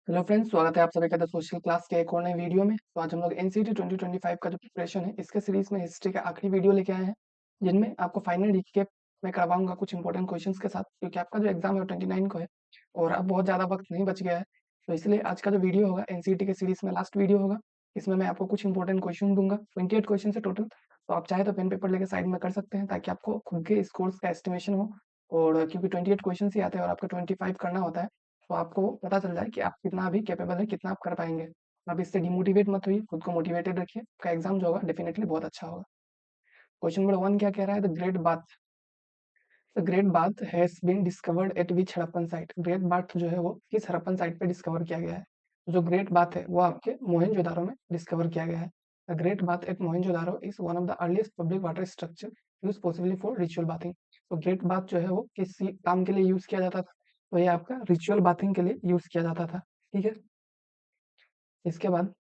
Hello friends, स्वागत है आप सभी का द सोशल क्लास के एक और नए वीडियो में। तो आज हम लोग एनसीईटी 2025 का जो प्रिपरेशन है इसके सीरीज में हिस्ट्री का आखिरी वीडियो लेके आए हैं, जिनमें आपको फाइनल रिकैप मैं करवाऊंगा कुछ इंपॉर्टेंट क्वेश्चंस के साथ, क्योंकि आपका जो एग्जाम है वो 29 को है और अब बहुत ज़्यादा वक्त नहीं बच गया है। तो इसलिए आज का जो वीडियो होगा एनसीईटी के सीरीज में लास्ट वीडियो होगा। इसमें मैं आपको कुछ इंपॉर्टेंट क्वेश्चन दूंगा, 28 क्वेश्चन है टोटल। तो आप चाहे तो पेन पेपर लेकर साइड में कर सकते हैं, ताकि आपको खुद के स्कोर्स का एस्टिमेशन हो। और क्योंकि 28 क्वेश्चन ही आते हैं और आपका 25 करना होता है, तो आपको पता चल जाए कि आप कितना अभी कैपेबल है, कितना आप कर पाएंगे। आप इससे डिमोटिवेट मत होइए, खुद को मोटिवेटेड रखिए। आपका एग्जाम जो होगा डेफिनेटली बहुत अच्छा होगा। क्वेश्चन नंबर 1 क्या कह रहा है? The great bath has been discovered at which Harappan site. Great bath जो है वो किस हड़प्पन साइट पे डिस्कवर किया गया है? जो ग्रेट बाथ है वो आपके मोहनजोदारो में डिस्कवर किया गया है। The great bath eight Mohenjodaro is one of the earliest public water structure use possibly for ritual bathing. तो ग्रेट बाथ जो है वो किस काम के लिए यूज किया जाता था? तो ये आपका रिचुअल बाथिंग के लिए यूज किया जाता था। ठीक है। इसके बाद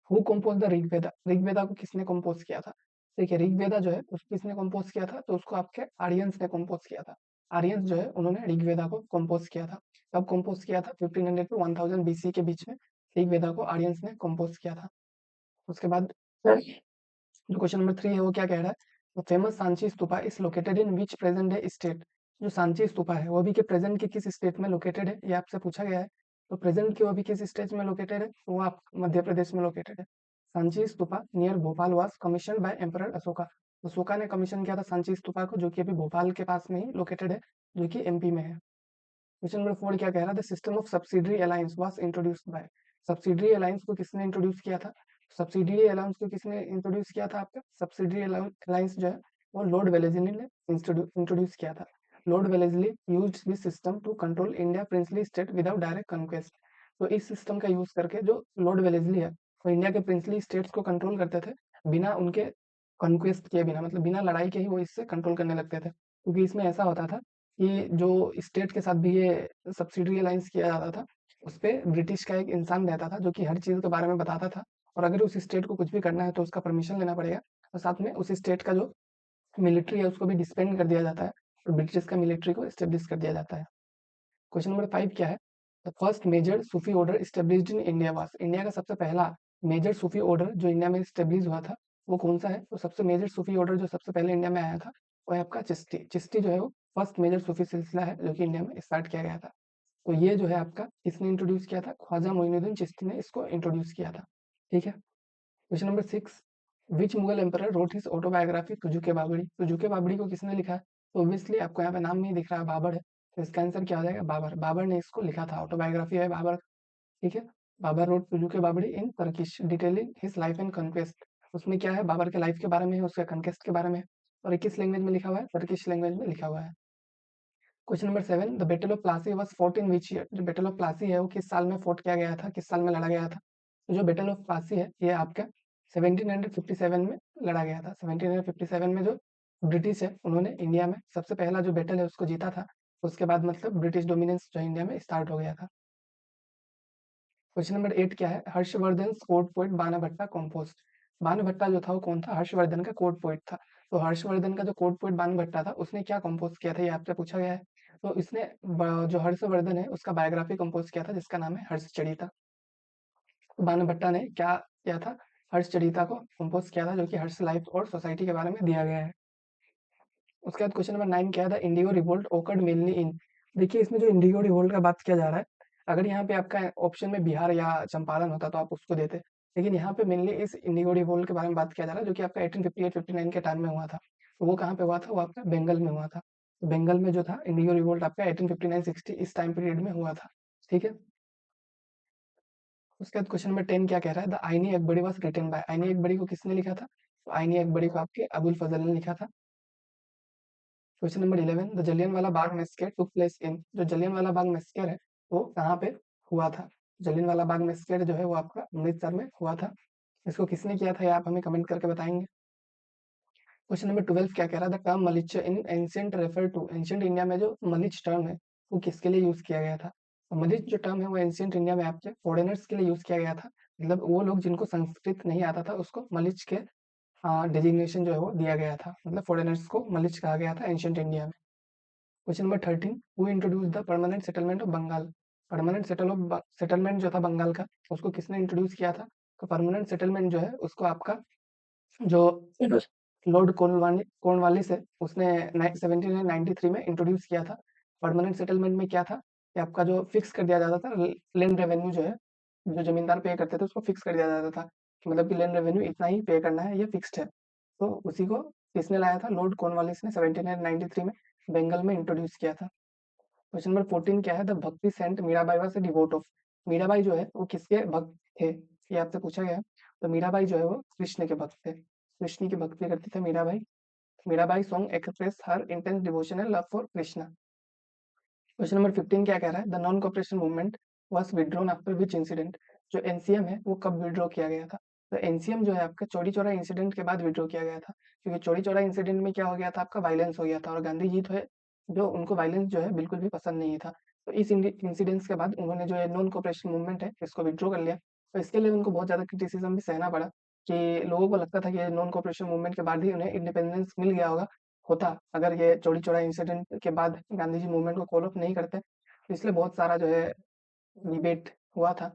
who compose the Rigveda? Rigveda को किसने कंपोज किया था? देखिए, ऋग्वेदा जो है उसको किसने कंपोज किया था? तो उसको आपके आर्यंस ने कंपोज किया था। आर्यंस जो है उन्होंने ऋग्वेदा को कंपोज किया था। कब कंपोज किया था? 1500 टू 1000 बीसी के बीच में ऋग्वेदा को आर्यंस ने कंपोज किया था। उसके बाद जो क्वेश्चन नंबर 3 है वो क्या कह रहा है? तो famous Sanchi stupa is located in which present day state. जो सांची स्तूपा है वो अभी के प्रेजेंट के किस स्टेट में लोकेटेड है, ये आपसे पूछा गया है। तो प्रेजेंट की वो अभी किस स्टेट में लोकेटेड है? तो वो आप मध्य प्रदेश में लोकेटेड है। Sanchi stupa near Bhopal was commission by emperor Ashoka. Ashoka ने कमीशन किया था सांची स्तूपा को, जो कि अभी भोपाल के पास में ही लोकेटेड है, जो कि एमपी में है। क्वेश्चन नंबर 4 क्या कह रहा है? The system of subsidiary alliance was introduced by. Subsidiary alliance को किसने इंट्रोड्यूस किया था? सब्सिडरी अलायंस को किसने इंट्रोड्यूस किया था? आपका सब्सिडरी अलायंस जो है वो लॉर्ड वेलेस्ली ने इंट्रोड्यूस किया था। Lord Wellesley used this system to control India princely state without direct conquest. तो इस सिस्टम का यूज करके जो लॉर्ड वेलेस्ली है वो इंडिया के प्रिंसली स्टेट्स को कंट्रोल करते थे, बिना उनके कॉन्क्वेस्ट किए, बिना मतलब बिना लड़ाई के ही वो इससे कंट्रोल करने लगते थे। क्योंकि इसमें ऐसा होता था कि जो स्टेट के साथ भी ये सब्सिडरी अलायंस किया जाता था, उस पे ब्रिटिश का एक इंसान रहता था जो कि हर चीज़ के बारे में बताता था। और अगर उस स्टेट को कुछ भी करना है तो उसका परमिशन लेना पड़ेगा, और साथ में उस स्टेट का जो मिलिट्री है उसको भी डिस्बैंड कर दिया जाता है, और ब्रिटिश का मिलिट्री को एस्टेब्लिश कर दिया जाता है। क्वेश्चन नंबर 5 क्या है? The first major sufi order established in India was. India का सबसे पहला मेजर सूफी ऑर्डर जो इंडिया में एस्टेब्लिश हुआ था वो कौन सा है? तो सबसे मेजर सूफी ऑर्डर जो सबसे पहले इंडिया में आया था वो है आपका चिश्ती। चिश्ती जो है वो फर्स्ट मेजर सूफी सिलसिला है जो कि इंडिया में स्टार्ट किया गया था। तो ये जो है आपका किसने इंट्रोड्यूस किया था? ख्वाजा मोइनुद्दीन चिश्ती ने इसको इंट्रोड्यूस किया था। ठीक है। Question number 6, which Mughal emperor wrote his autobiography Tuzuke Babri? Tuzuke Babri को किसने लिखा है? तो ऑब्वियसली आपको यहाँ पे नाम नहीं दिख रहा है, बाबर है। तो इसका आंसर क्या हो जाएगा? बाबर। बाबर ने इसको लिखा था, ऑटोबायोग्राफी है बाबर। ठीक है। Babur wrote Tuzuke Babri in Turkish detailing his life and conquest. उसमें क्या है? बाबर के लाइफ के बारे में है, उसके कन्क्वेस्ट के बारे में है। और ये किस लैंग्वेज में लिखा हुआ है? टर्किश लैंग्वेज में लिखा हुआ है। Question number 7, the battle of Plassey was fought in which year? जो बैटल ऑफ प्लासी है वो किस साल में फॉट किया गया था, किस साल में लड़ा गया था? तो जो बैटल ऑफ प्लासी है ये आपका 1757 में लड़ा गया था। 1757 में जो ब्रिटिश है उन्होंने इंडिया में सबसे पहला जो बैटल है उसको जीता था। उसके बाद मतलब ब्रिटिश डोमिनेंस जो इंडिया में स्टार्ट हो गया था। क्वेश्चन नंबर 8 क्या है? Harshvardhan court poet Banabhatta composed. Banabhatta जो था वो कौन था? हर्षवर्धन का कोर्ट पोइट था। तो हर्षवर्धन का जो कोर्ट पोइट बाणभट्टा था उसने क्या कंपोज किया था, ये आपसे पूछा गया है। तो इसने जो हर्षवर्धन है उसका बायोग्राफी कंपोज किया था, जिसका नाम है हर्षचरिता। बाणभट्टा ने क्या किया था? हर्षचरिता को कंपोज किया था, जो कि हर्ष लाइफ और सोसाइटी के बारे में दिया गया है। उसके बाद क्वेश्चन नंबर 9 क्या था? इंडिगो रिवोल्ट ओकर्ड मेनली इन। देखिए, इसमें जो इंडिगो रिवोल्ट का बात किया जा रहा है, अगर यहाँ पे आपका ऑप्शन में बिहार या चंपारण होता तो आप उसको देते, लेकिन यहाँ पे मेनली इस इंडिगो रिवोल्ट के बारे में बात किया जा रहा है, जो कि आपका 1858-59 के टाइम में हुआ था। तो वो कहाँ पे हुआ था? वो आपका बंगाल में हुआ था। तो बंगाल में जो था इंडिगो रिवोल्ट आपका 1859-60 इस टाइम पीरियड में हुआ था। ठीक है। उसके बाद क्वेश्चन नंबर 10 क्या कह रहा है? द आईनी अकबरी वाज रिटन बाय। आईनी अकबरी को किसने लिखा था? तो आईनी अकबरी को आपके अबुल फजल ने लिखा था। Question number 11, the Jallianwala Bagh massacre took place in. जो जलियनवाला बाग मैसेकर है वो कहाँ पे हुआ था? जलियनवाला बाग मैसेकर जो है वो आपका अमृतसर में हुआ था। इसको किसने किया था ये आप हमें कमेंट करके बताएंगे। क्वेश्चन नंबर 12 क्या कह रहा है? The term mleccha in ancient refer to. Ancient India में जो मलिच टर्म है वो किसके लिए यूज किया गया था? तो मलिच जो टर्म है वो एंशियंट इंडिया में आपके फॉरेनर्स के लिए यूज किया गया था। मतलब वो लोग जिनको संस्कृत नहीं आता था उसको मलिच के डिजिग्नेशन जो है वो दिया गया था। मतलब फॉरेनर्स को मलिच कहा गया था एंशियंट इंडिया में। Question number 13, who introduce the permanent settlement of Bengal? Permanent settlement जो था बंगाल का, उसको किसने इंट्रोड्यूस किया था? तो परमानेंट सेटलमेंट जो है उसको आपका जो लॉर्ड कॉर्नवालिस है उसने 1793 में इंट्रोड्यूस किया था। परमानेंट सेटलमेंट में क्या था कि आपका जो फिक्स कर दिया जाता था लैंड रेवेन्यू जो है, जो जमींदार पे करते थे उसको फिक्स कर दिया जाता था कि मतलब कि लैंड रेवेन्यू इतना ही पे करना है, ये फिक्स्ड है। तो उसी को किसने लाया था? लॉर्ड कॉर्नवालिस ने 1793 में बंगाल में इंट्रोड्यूस किया था। क्वेश्चन नंबर 14 क्या है? The bhakti saint Mirabai was a devotee of. Mirabai जो है वो किसके भक्त थे? ये आपसे पूछा गया है। तो मीराबाई जो है वो कृष्ण के भक्त थे, कृष्ण की भक्ति करते थे Mirabai. Mirabai song express her intense devotion and love for Krishna. Question number 15 क्या कह रहा है? The non cooperation movement was withdrawn after which incident. जो एनसीएम है वो कब विथड्रॉ किया गया था? तो एनसीएम जो है आपका चौरी चौरा इंसिडेंट के बाद विथड्रॉ किया गया था, क्योंकि चौरी चौरा इंसिडेंट में क्या हो गया था? आपका वायलेंस हो गया था और गांधी जी तो है जो उनको वायलेंस जो है बिल्कुल भी पसंद नहीं था। तो इस इंसिडेंट्स के बाद उन्होंने जो है नॉन कोऑपरेशन मूवमेंट है इसको विथड्रॉ कर लिया। तो इसके लिए उनको बहुत ज्यादा क्रिटिसिज्म भी सहना पड़ा कि लोगों को लगता था कि नॉन कोऑपरेशन मूवमेंट के बाद ही उन्हें इंडिपेंडेंस मिल गया होता अगर ये चौरी चौरा इंसिडेंट के बाद गांधी जी मूवमेंट को कॉल ऑफ नहीं करते। तो इसलिए बहुत सारा जो है डिबेट हुआ था,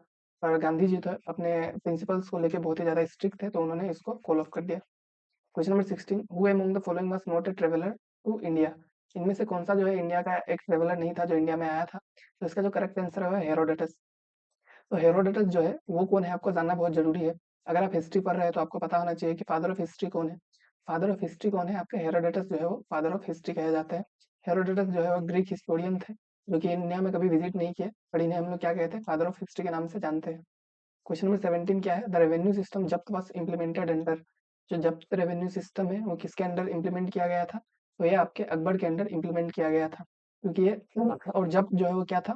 पर गांधी जी तो अपने प्रिंसिपल्स को लेके बहुत ही ज्यादा स्ट्रिक्ट थे तो उन्होंने इसको कॉल ऑफ कर दिया। Question number 16, who among the following was not a traveller to India. इनमें से कौन सा जो है इंडिया का एक ट्रेवलर नहीं था जो इंडिया में आया था? तो इसका जो करेक्ट आंसर है हेरोडोटस। तो हेरोडोटस जो है वो कौन है आपको जानना बहुत जरूरी है। अगर आप हिस्ट्री पढ़ रहे हैं तो आपको पता होना चाहिए कि फादर ऑफ हिस्ट्री कौन है। फादर ऑफ हिस्ट्री कौन है? आपके हेरोडोटस जो है वो फादर ऑफ हिस्ट्री कहे जाते हैं। हेरोडोटस जो है वो ग्रीक हिस्टोरियन थे जो कि इंडिया में कभी विजिट नहीं किए, पर इन्हें हम लोग क्या कहते हैं? फादर ऑफ हिस्ट्री के नाम से जानते हैं। क्वेश्चन नंबर 17 क्या है? द रेवेन्यू सिस्टम जब्त वाज इम्प्लीमेंटेड अंडर। जो जब्त रेवेन्यू सिस्टम है वो किसके अंडर इम्प्लीमेंट किया गया था? तो ये आपके अकबर के अंडर इम्प्लीमेंट किया गया था, क्योंकि ये और जब्त जो है वो क्या था?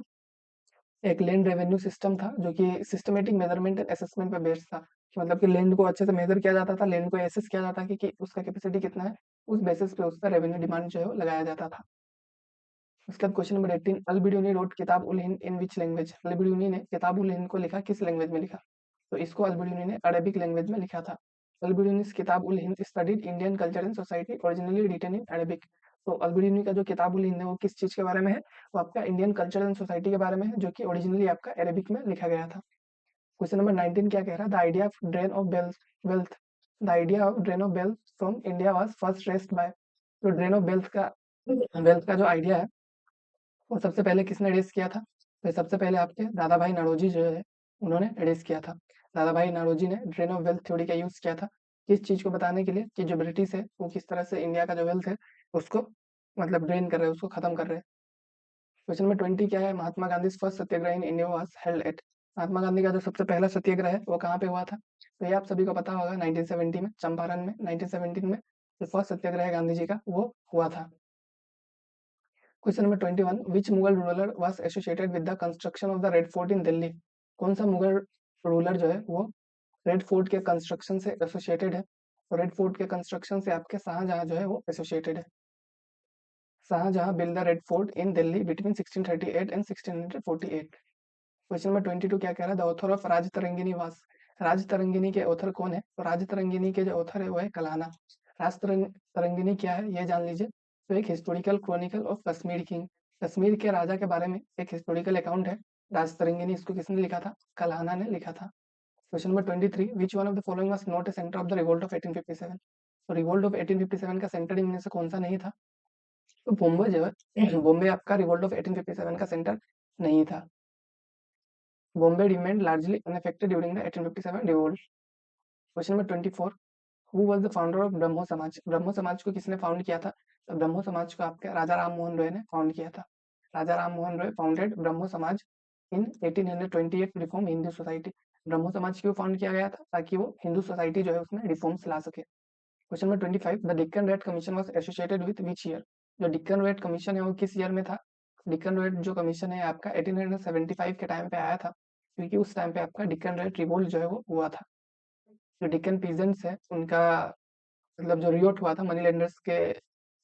एक लैंड रेवेन्यू सिस्टम था जो कि सिस्टमेटिक मेजरमेंट एंड असेसमेंट पे बेस्ड था, कि मतलब कि लैंड को अच्छे से मेजर किया जाता था, लैंड को एसेस किया जाता कि उसका कैपेसिटी कितना है, उस बेसिस पे उसका रेवेन्यू डिमांड जो है वो लगाया जाता था। उसके बाद क्वेश्चन नंबर 18, अल बिरूनी रोट किताब ul Hind in which language. अल बिरूनी ने किताब उल हिंद को लिखा किस लैंग्वेज में लिखा? तो इसको अल बिरूनी ने अरबिक लैंग्वेज में लिखा था। Al Biruni Kitab ul Hind studied Indian culture and society originally written in Arabic. तो अल बिरूनी का जो किताब उल हिंद है वो किस चीज के बारे में है? वो आपका इंडियन कल्चर एंड सोसाइटी के बारे में है, जो कि ओरिजिनली आपका अरबिक में लिखा गया था। क्वेश्चन नंबर 19 क्या कह रहा है? The idea of drain of wealth, the idea of drain of wealth from India was first raised by. तो ड्रेन ऑफ वेल्थ का जो आइडिया है वो सबसे पहले किसने रेस किया था? तो सबसे पहले आपके दादा भाई नौरोजी जो है उन्होंने रेस किया था। दादा भाई नौरोजी ने ड्रेन ऑफ वेल्थ थ्योरी का यूज किया था किस चीज को बताने के लिए कि जो ब्रिटिश है वो किस तरह से इंडिया का जो वेल्थ है उसको मतलब ड्रेन कर रहे हैं, उसको खत्म कर रहे हैं। क्वेश्चन नंबर 20 क्या है? Mahatma Gandhi first satyagraha in India was held at. Mahatma Gandhi का जो सबसे पहला सत्याग्रह है वो कहाँ पे हुआ था? तो ये आप सभी को पता होगा 1970 में चंपारण में, 1917 में जो फर्स्ट सत्याग्रह है गांधी जी का वो हुआ था। Question number 21, which Mughal ruler was associated with the construction of the red fort in Delhi. कौन सा मुगल रूलर जो है वो रेड फोर्ट के कंस्ट्रक्शन से एसोसिएटेड है? तो रेड फोर्ट के कंस्ट्रक्शन से आपके शाहजहां जो है वो एसोसिएटेड है। Shahjahan build the red fort in Delhi between 1638 and 1648। Question number 22 क्या कह रहा है? The author of Raj Tarangini was. Raj Tarangini के ऑथर कौन है? तो राज तरंगिनी के जो ऑथर है वो है कलाना। तरंगिनी क्या है ये जान लीजिए। तो एक historical Chronicle of Kashmir king, Kashmir के राजा के बारे में एक हिस्टोरिकल अकाउंट है। राज तरंगिनी इसको किसने लिखा था? कलाना ने लिखा था। Question number 23, which one of the following was not A centre of the revolt of 1857। तो रिवोल्ट ऑफ 1857 का सेंटर इनमें से कौन सा नहीं था? तो बॉम्बे जो है बॉम्बे आपका रिवोल्ट ऑफ 1857 का सेंटर नहीं था। Bombay remained largely unaffected during the 1857 revolt. Question number 24, who was the founder of Brahmo Samaj. Brahmo समाज को किसने फाउंड किया था? तो ब्रह्मो समाज को आपके राजा राम मोहन रॉय ने फाउंड किया था। राजा राम मोहन रॉय फाउंडेड ब्रह्मो समाज इन 1828 रिफॉर्म हिंदू सोसाइटी। ब्रह्मो समाज क्यों फाउंड किया गया था? ताकि वो हिंदू सोसाइटी जो है उसमें रिफॉर्म्स ला सके। Question number 25, the Deccan riots commission was associated with which year. जो डिक्कन रेड कमीशन है वो किस ईयर में था? डिक्कन रेड जो कमीशन है आपका 1875 के टाइम पे आया था, क्योंकि उस टाइम पे आपका डिक्कन रेड रिवोल्ट जो है वो हुआ था। जो डिक्कन पीजेंट्स है उनका मतलब जो रिवोल्ट हुआ था मनी लेंडर्स के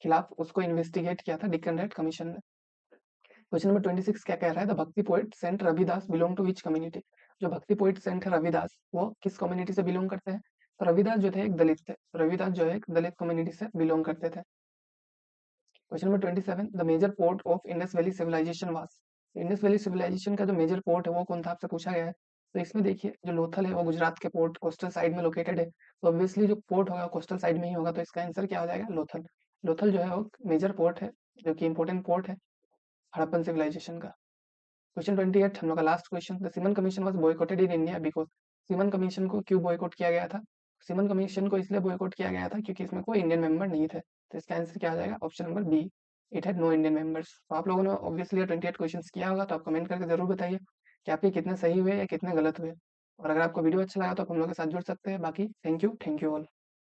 खिलाफ, उसको इन्वेस्टिगेट किया था डिक्कन रेड कमीशन ने। क्वेश्चन नंबर 26 क्या कह रहा है? The bhakti poet saint Ravidas belong to which community. जो भक्ति पोएट सेंट है रविदास वो किस कम्युनिटी से बिलोंग करते हैं? तो रविदास जो थे एक दलित थे, रविदास जो है एक दलित कम्युनिटी से बिलोंग करते थे। Question number 27, the major port of Indus valley civilisation was. Indus valley civilisation का जो मेजर पोर्ट है वो कौन था, आपसे पूछा गया है। तो इसमें देखिए जो लोथल है वो गुजरात के पोर्ट कोस्टल साइड में लोकेटेड है, तो ऑब्वियसली जो पोर्ट होगा कोस्टल साइड में ही होगा, तो इसका आंसर क्या हो जाएगा, लोथल। लोथल जो है वो मेजर पोर्ट है, जो कि इंपॉर्टेंट पोर्ट है हड़प्पन सिविलाइजेशन का। क्वेश्चन 28 हम लोग का last question, the semen commission was boycotted in India because, semen commission को क्यों बॉयकॉट किया गया था, सीमन कमीशन को इसलिए बॉयकॉट किया गया था क्योंकि इसमें कोई इंडियन मेंबर नहीं थे, तो इसका आंसर क्या आ जाएगा, option number B, it had no Indian members. तो आप लोगों ने ऑब्वियसली 28 क्वेश्चन किया होगा, तो आप कमेंट करके जरूर बताइए कि आपके कितने सही हुए या कितने गलत हुए, और अगर आपको वीडियो अच्छा लगा तो आप हम लोग के साथ जुड़ सकते हैं। बाकी थैंक यू ऑल।